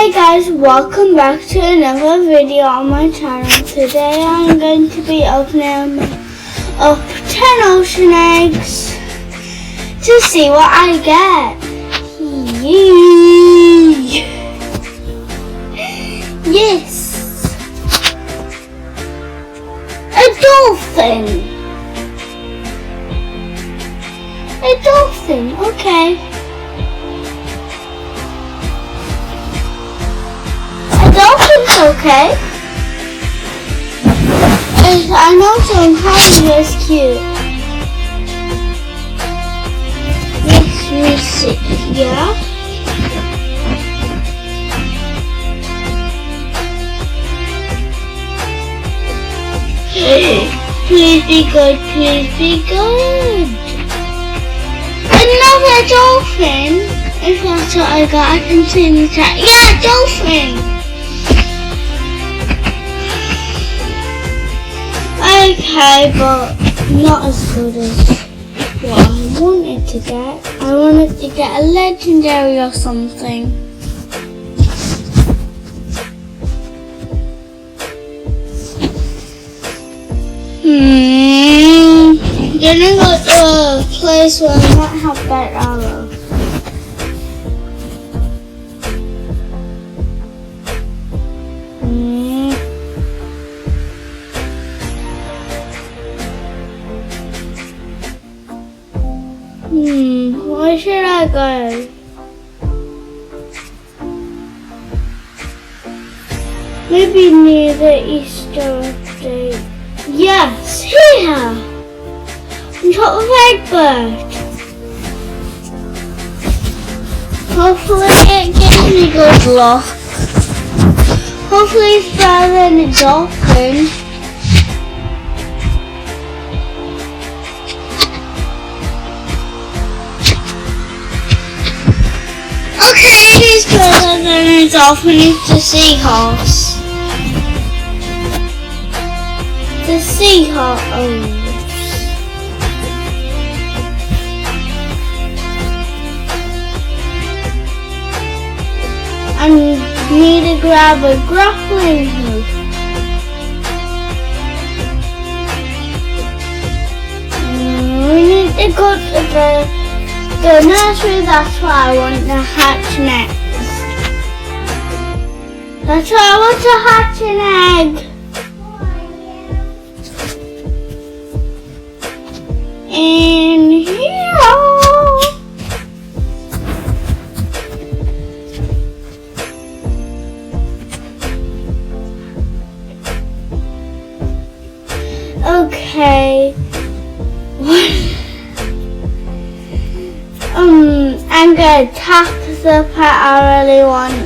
Hey guys, welcome back to another video on my channel. Today I'm going to be opening up 10 ocean eggs to see what I get. Yay! Yes! A dolphin! A dolphin, okay. Dolphin's okay. I know some kind is cute. Let me see. Yeah. Please be good. Please be good. Another dolphin. If that's what I got, I can see in the chat. Yeah, dolphin. Okay, but not as good as what I wanted to get. I wanted to get a legendary or something. Gonna go to a place where I might have better arrow. Where should I go? Maybe near the Easter update. Yes, here! On top of Egbert. Hopefully it gives me good luck. Hopefully it's better than a dolphin. Okay, it is better than a dolphin. It's a seahorse. The seahorse. I need to grab a grappling hook. We need to go to the nursery. That's why I want to hatch next. That's why I want to hatch an egg. In here. Okay. I'm gonna tap the pet I really want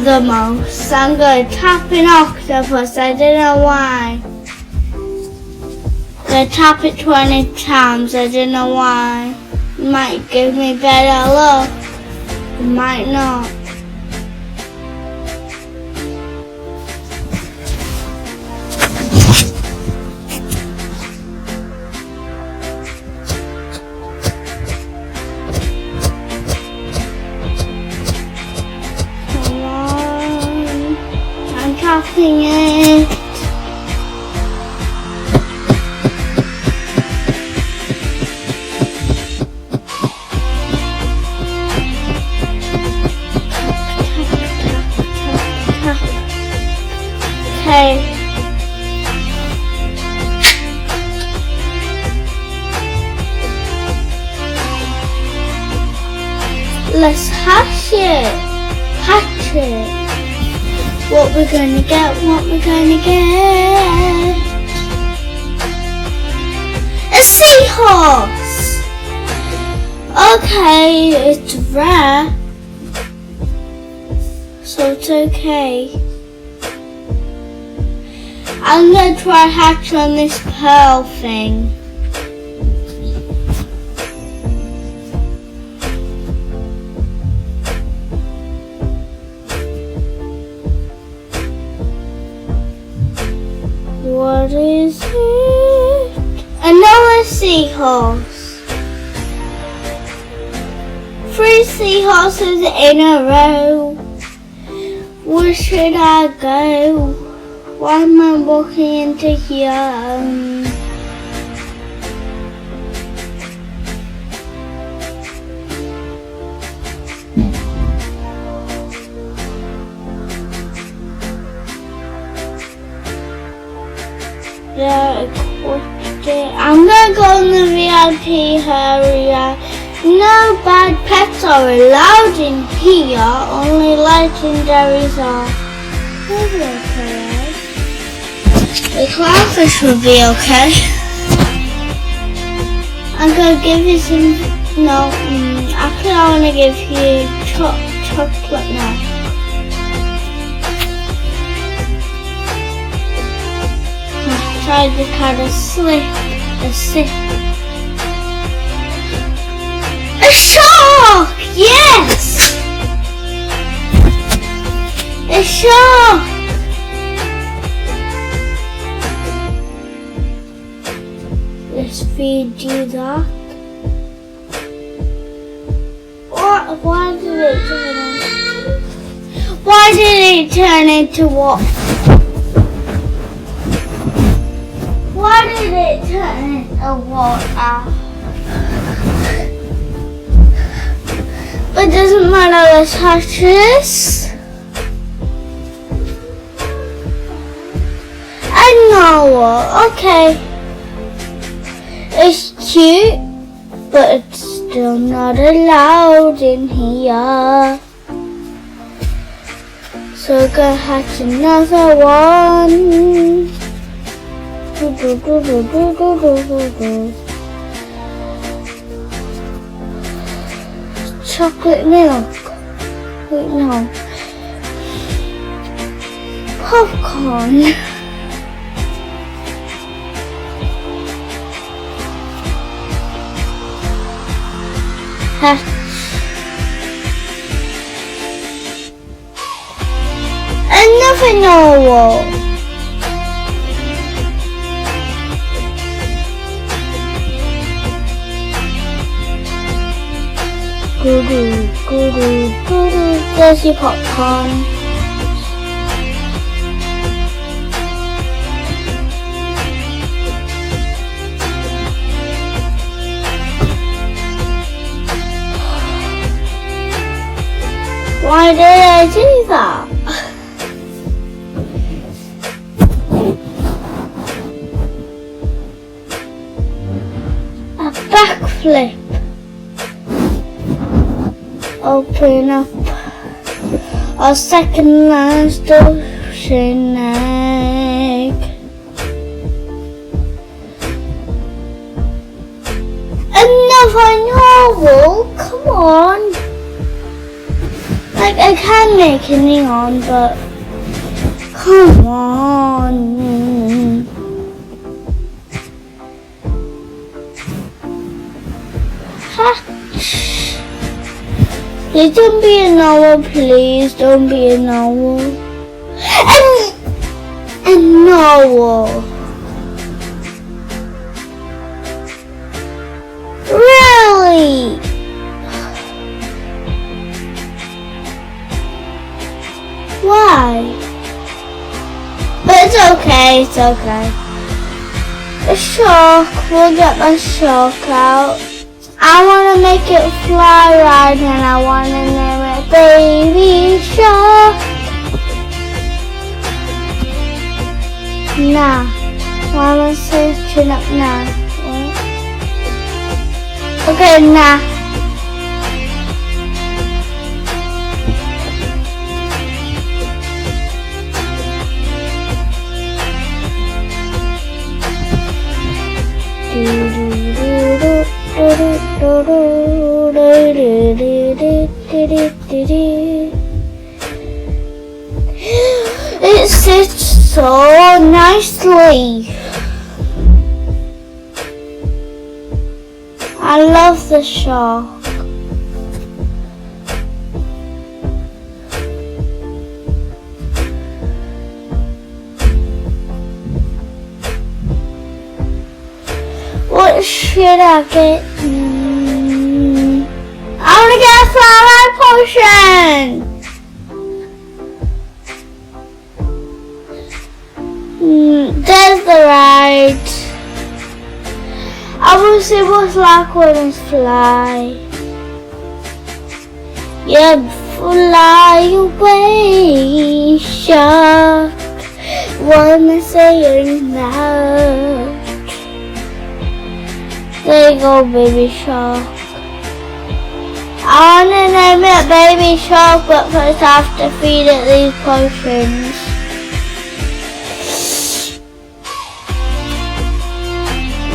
the most. I'm gonna tap an octopus. I don't know why. I'm gonna tap it 20 times. I don't know why. It might give me better luck. It might not. Tapping it. Okay. Let's hatch it. Hatch it. What we're gonna get, a seahorse! Okay, it's rare, so it's okay. I'm gonna try hatch on this pearl thing. What is it? Another seahorse. 3 seahorses in a row. Where should I go? Why am I walking into here? I'm gonna go in the VIP area. No bad pets are allowed in here. Only legendaries are. Okay. The clownfish will be okay. I'm gonna give you some. No, actually, I want to give you chocolate now. Try to kind of slip a sip. A shark! Yes! A shark! Let's feed you that. Why did it turn into? Why did it turn into what? Why did it turn into water? But it doesn't matter, let's touch this. And now, okay. It's cute, but it's still not allowed in here. So we're gonna hatch another one. Chocolate milk. Wait, no. Popcorn. Hatch. Another narwhal. There's your popcorn. Why did I do that? A backflip. Open up our second last ocean egg. Another narwhal? Come on. Like, I can make a neon, but come on. Hatch. Please don't be a narwhal, please don't be a narwhal. A narwhal. Really? Why? But it's okay, it's okay. The shark, we'll get the shark out. I want to make it fly right and I want to name it Baby Shark. Nah. Why am I searching up now? Okay, nah. It sits so nicely. I love the shark. What should I get? I want to get a flower potion. the ride. I will see what's like when it's fly. Yeah, fly away, shark. Wanna say your name. There you go, baby shark. I wanna name it Baby Shark, but first I have to feed it these potions.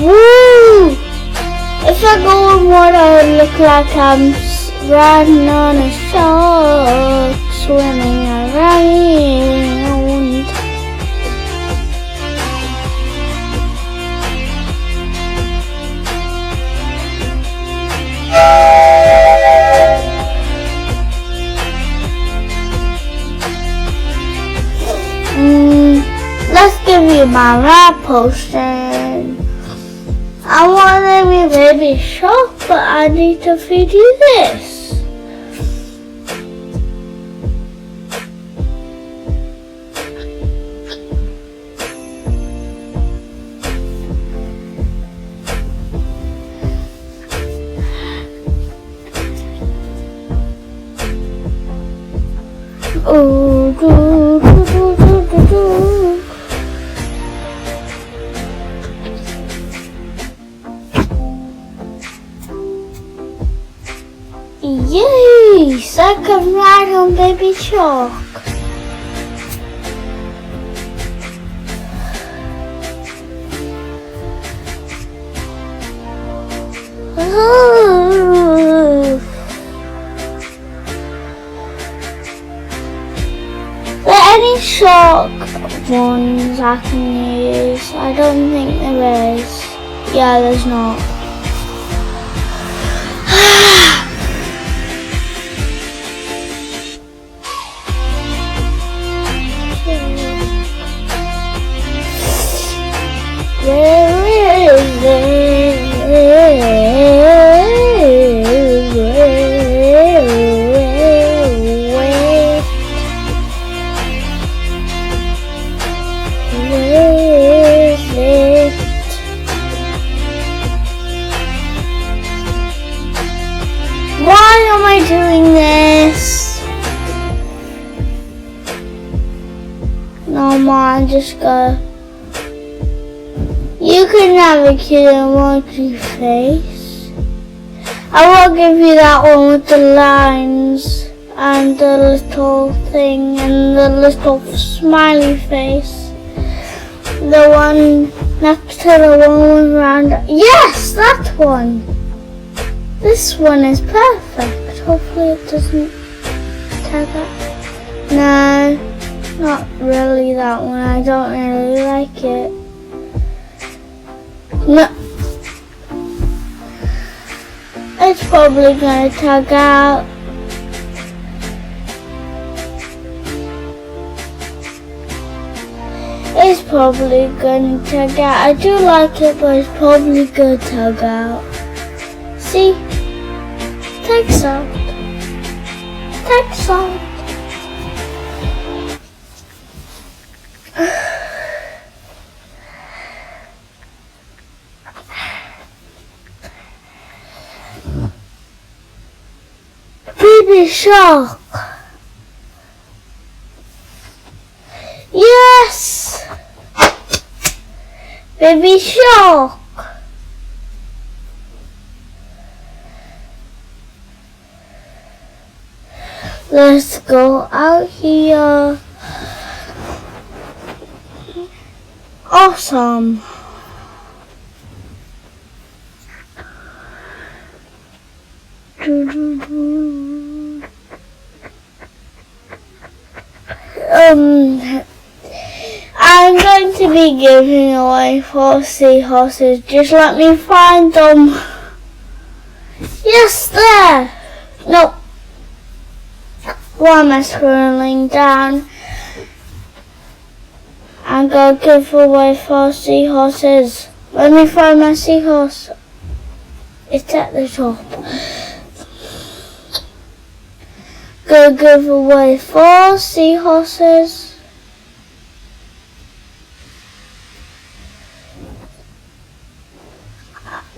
Woo! If I go in water, it look like I'm riding on a shark, swimming around. Let's give you my rap potion. I want to be Baby Shark, but I need to feed you this. Ooh, doo, doo, doo, doo, doo, doo. Yes, I can ride on Baby Shark. Any shark ones I can use? I don't think there is. Yeah, there's not. Where is it? Why am I doing this? No, Mom, just go. You can have a cute emoji face. I will give you that one with the lines and the little thing and the little smiley face. The one next to the one around. Yes, that one. This one is perfect. Hopefully it doesn't tag up. No, not really that one. I don't really like it. No. It's probably gonna tag out. It's probably gonna tag out. I do like it, but it's probably gonna tag out. See? Takes out. Takes out. Baby Shark. Yes. Baby Shark. Let's go out here. Awesome. I'm going to be giving away 4 seahorses. Just let me find them. Yes, there. No. Why am I scrolling down? I'm going to give away 4 seahorses. Let me find my seahorse. It's at the top. Go give away 4 seahorses.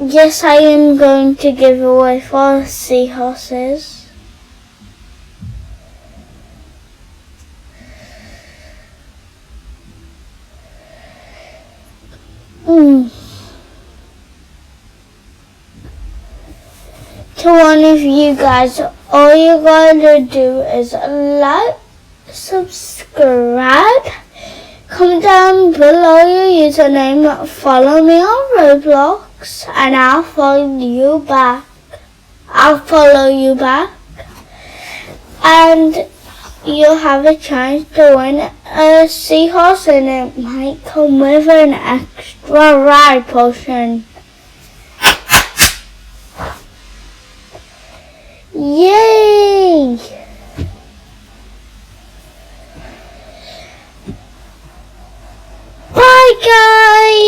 Yes, I am going to give away 4 seahorses. To one of you guys, all you gotta do is like, subscribe, comment down below your username, follow me on Roblox, and I'll follow you back. And you'll have a chance to win a seahorse, and it might come with an extra ride potion. Yay! Bye guys!